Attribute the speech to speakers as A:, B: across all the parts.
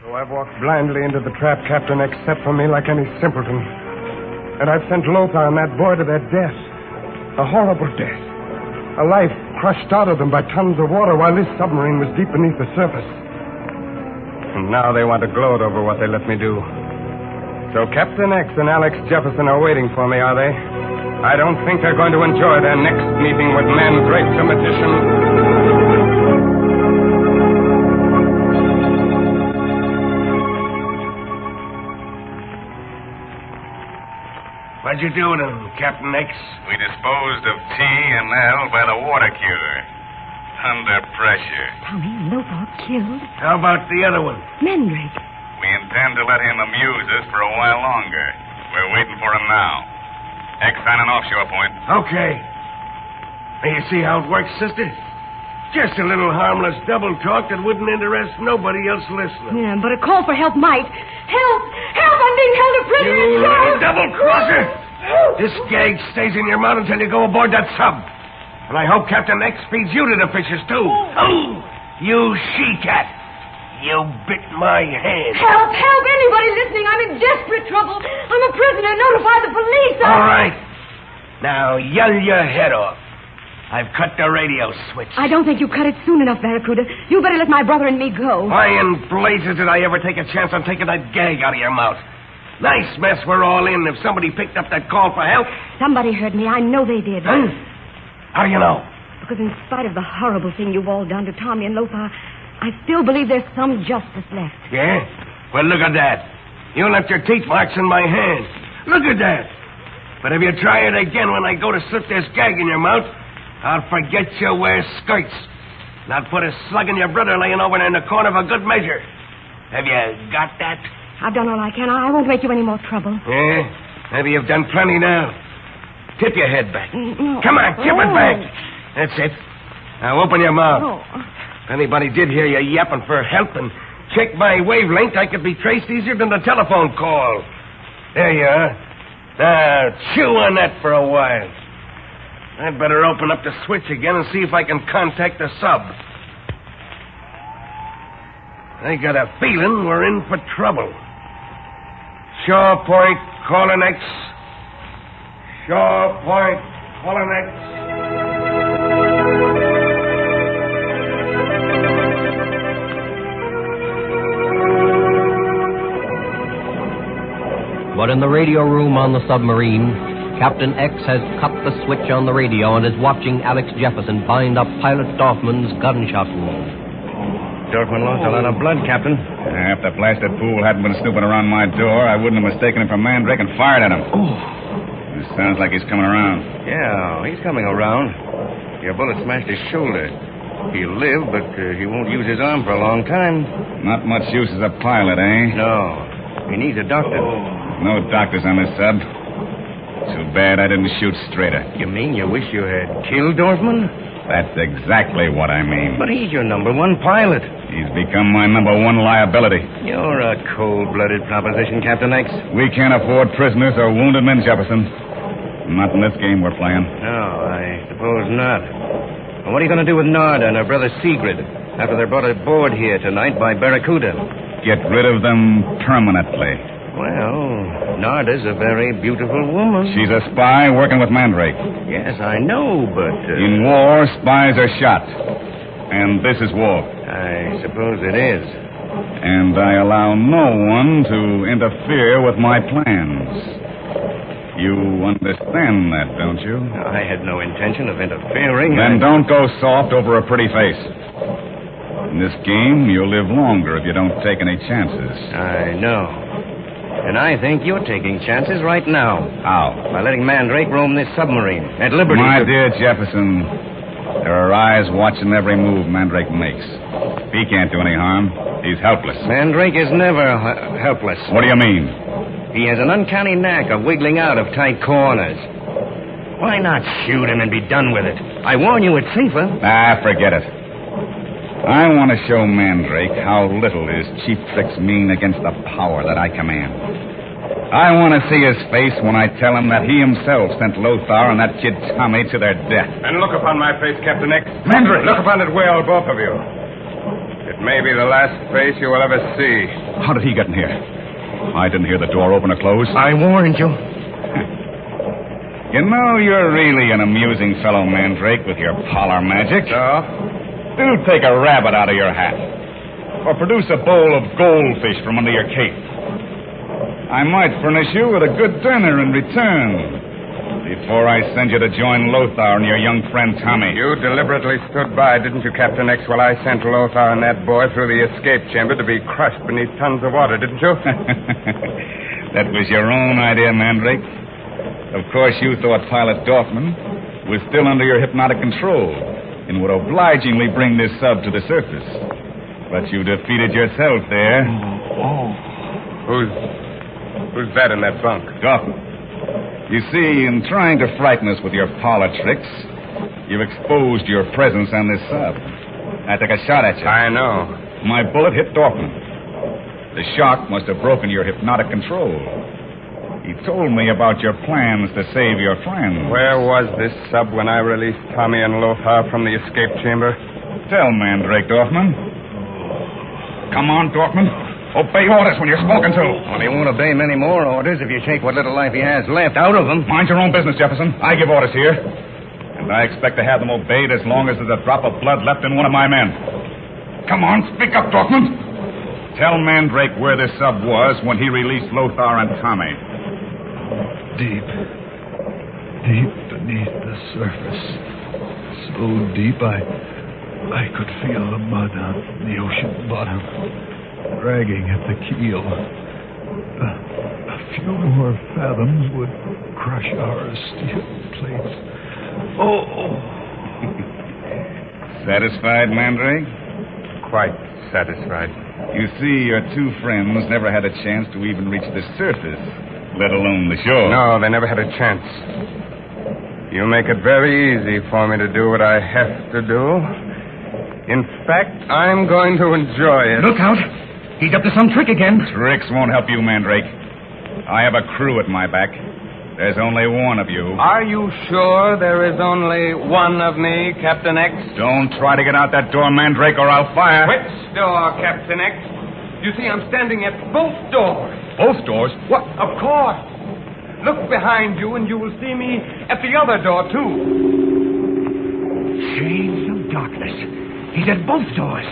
A: So I've walked blindly into the trap Captain X set for me like any simpleton. And I've sent Lothar and that boy to their death. A horrible death. A life crushed out of them by tons of water while this submarine was deep beneath the surface. And now they want to gloat over what they let me do. So Captain X and Alex Jefferson are waiting for me, are they? I don't think they're going to enjoy their next meeting with Mandrake the Magician.
B: What'd you do to him, Captain X?
C: We disposed of T and L by the water cure. Under pressure.
D: Tommy and Lothar killed.
B: How about the other one?
D: Mandrake.
C: We intend to let him amuse us for a while longer. We're waiting for him now. X signing offshore point.
B: Okay. Now you see how it works, sister? Just a little harmless double talk that wouldn't interest nobody else listening.
D: Yeah, but a call for help might. Help! Help! I'm being held a prisoner!
B: You little
D: Help!
B: double-crosser! This gag stays in your mouth until you go aboard that sub. And I hope Captain X feeds you to the fishes, too. Oh, you she-cat. You bit my hand.
D: Help! Help! Anybody listening? I'm in desperate trouble. I'm a prisoner. Notify the police.
B: All right. Now, yell your head off. I've cut the radio switch.
D: I don't think you cut it soon enough, Barracuda. You better let my brother and me go.
B: Why in blazes did I ever take a chance on taking that gag out of your mouth? Nice mess we're all in if somebody picked up that call for help.
D: Somebody heard me. I know they did.
B: Huh? How do you know?
D: Because in spite of the horrible thing you've all done to Tommy and Lothar, I still believe there's some justice left.
B: Yeah? Well, look at that. You left your teeth marks in my hand. Look at that. But if you try it again when I go to slip this gag in your mouth, I'll forget you wear skirts. And I'll put a slug in your brother laying over there in the corner for good measure. Have you got that?
D: I've done all I can. I won't make you any more trouble.
B: Yeah? Maybe you've done plenty now. Tip your head back.
D: No.
B: Come on, tip it back. That's it. Now open your mouth.
D: Oh.
B: If anybody did hear you yapping for help and check my wavelength, I could be traced easier than the telephone call. There you are. Now, chew on that for a while. I'd better open up the switch again and see if I can contact the sub. I got a feeling we're in for trouble. Shore Point, calling X. Shore Point, calling X.
E: But in the radio room on the submarine, Captain X has cut the switch on the radio and is watching Alex Jefferson bind up Pilot Dorfman's gunshot wound.
F: Dorfman lost a lot of blood, Captain.
C: If the blasted fool hadn't been snooping around my door, I wouldn't have mistaken him for Mandrake and fired at him.
F: Oh.
C: It sounds like he's coming around.
F: Yeah, he's coming around. Your bullet smashed his shoulder. He'll live, but he won't use his arm for a long time.
C: Not much use as a pilot, eh?
F: No. He needs a doctor.
C: No doctors on this sub. Too bad I didn't shoot straighter.
F: You mean you wish you had killed Dorfman?
C: That's exactly what I mean.
F: But he's your number one pilot.
C: He's become my number one liability.
F: You're a cold-blooded proposition, Captain X.
C: We can't afford prisoners or wounded men, Jefferson. Not in this game we're playing.
F: No, I suppose not. Well, what are you going to do with Narda and her brother Sigrid after they're brought aboard here tonight by Barracuda?
C: Get rid of them permanently.
F: Well, Narda's a very beautiful woman.
C: She's a spy working with Mandrake.
F: Yes, I know, but...
C: In war, spies are shot. And this is war.
F: I suppose it is.
C: And I allow no one to interfere with my plans. You understand that, don't you?
F: I had no intention of interfering.
C: Then don't go soft over a pretty face. In this game, you'll live longer if you don't take any chances.
F: I know. And I think you're taking chances right now.
C: How?
F: By letting Mandrake roam this submarine at liberty.
C: My dear Jefferson, there are eyes watching every move Mandrake makes. He can't do any harm. He's helpless.
F: Mandrake is never helpless.
C: What do you mean?
F: He has an uncanny knack of wiggling out of tight corners. Why not shoot him and be done with it? I warn you, it's safer.
C: Forget it. I want to show Mandrake how little his cheap tricks mean against the power that I command. I want to see his face when I tell him that he himself sent Lothar and that kid Tommy to their death.
A: And look upon my face, Captain X.
C: Mandrake!
A: Look upon it well, both of you. It may be the last face you will ever see.
C: How did he get in here? I didn't hear the door open or close.
F: I warned you.
C: You know, you're really an amusing fellow, Mandrake, with your parlor magic.
A: So?
C: Do take a rabbit out of your hat. Or produce a bowl of goldfish from under your cape. I might furnish you with a good dinner in return. Before I send you to join Lothar and your young friend Tommy.
A: You deliberately stood by, didn't you, Captain X, while I sent Lothar and that boy through the escape chamber to be crushed beneath tons of water, didn't you?
C: That was your own idea, Mandrake. Of course, you thought Pilot Dorfman was still under your hypnotic control and would obligingly bring this sub to the surface. But you defeated yourself there.
A: Who's that in that bunk?
C: Dorfman. You see, in trying to frighten us with your parlor tricks, you've exposed your presence on this sub. I took a shot at you.
A: I know.
C: My bullet hit Dorfman. The shock must have broken your hypnotic control. He told me about your plans to save your friend.
A: Where was this sub when I released Tommy and Lothar from the escape chamber?
C: Tell Mandrake, Dorfman. Come on, Dorfman. Obey orders when you're spoken to.
F: Well, he won't obey many more orders if you take what little life he has left out of him.
C: Mind your own business, Jefferson. I give orders here. And I expect to have them obeyed as long as there's a drop of blood left in one of my men. Come on, speak up, Dorfman. Tell Mandrake where this sub was when he released Lothar and Tommy.
G: Deep beneath the surface. So deep I could feel the mud on the ocean bottom, dragging at the keel. A few more fathoms would crush our steel plates. Oh!
C: Satisfied, Mandrake?
A: Quite satisfied.
C: You see, your two friends never had a chance to even reach the surface, let alone the shore.
A: No, they never had a chance. You make it very easy for me to do what I have to do. In fact, I'm going to enjoy it.
F: Look out. He's up to some trick again.
C: Tricks won't help you, Mandrake. I have a crew at my back. There's only one of you.
A: Are you sure there is only one of me, Captain X?
C: Don't try to get out that door, Mandrake, or I'll fire.
A: Which door, Captain X? You see, I'm standing at both doors.
C: Both doors? What?
A: Of course. Look behind you, and you will see me at the other door, too.
F: Shades of darkness. He's at both doors.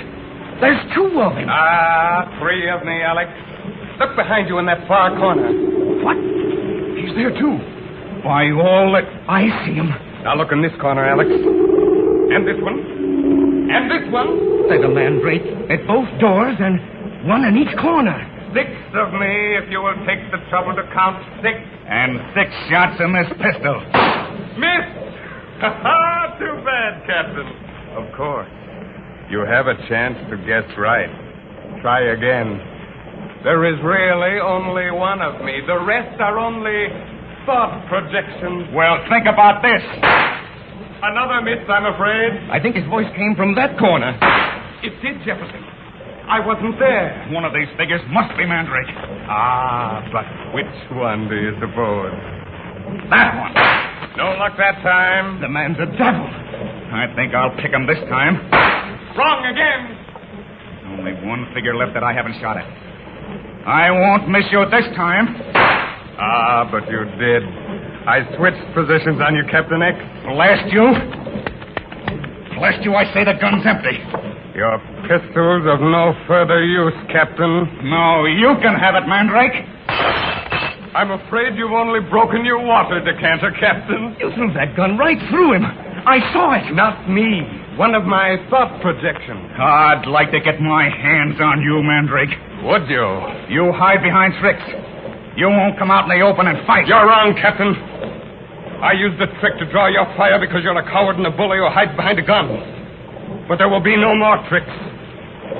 F: There's two of him.
A: Three of me, Alex. Look behind you in that far corner.
F: What?
A: He's there, too.
C: By all that...
F: I see him.
A: Now look in this corner, Alex. And this one. And this one.
F: There's a Mandrake at both doors and one in each corner.
A: 6 of me, if you will take the trouble to count 6.
C: And 6 shots in this pistol.
A: Missed! Too bad, Captain. Of course. You have a chance to guess right. Try again. There is really only one of me. The rest are only thought projections.
C: Well, think about this.
A: Another miss, I'm afraid.
F: I think his voice came from that corner.
A: It did, Jefferson. I wasn't there.
C: One of these figures must be Mandrake.
A: But which one do you suppose?
C: That one.
A: No luck that time.
F: The man's a devil.
C: I think I'll pick him this time.
A: Wrong again.
C: There's only one figure left that I haven't shot at. I won't miss you this time.
A: But you did. I switched positions on you, Captain X.
C: Blast you. Blast you, I say the gun's empty.
A: Your pistol's of no further use, Captain.
C: No, you can have it, Mandrake.
A: I'm afraid you've only broken your water decanter, Captain.
F: You threw that gun right through him. I saw it.
A: Not me. One of my thought projections.
C: I'd like to get my hands on you, Mandrake.
A: Would you?
C: You hide behind tricks. You won't come out in the open and fight.
A: You're wrong, Captain. I used the trick to draw your fire because you're a coward and a bully who hides behind a gun. But there will be no more tricks.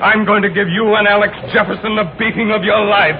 A: I'm going to give you and Alex Jefferson the beating of your lives.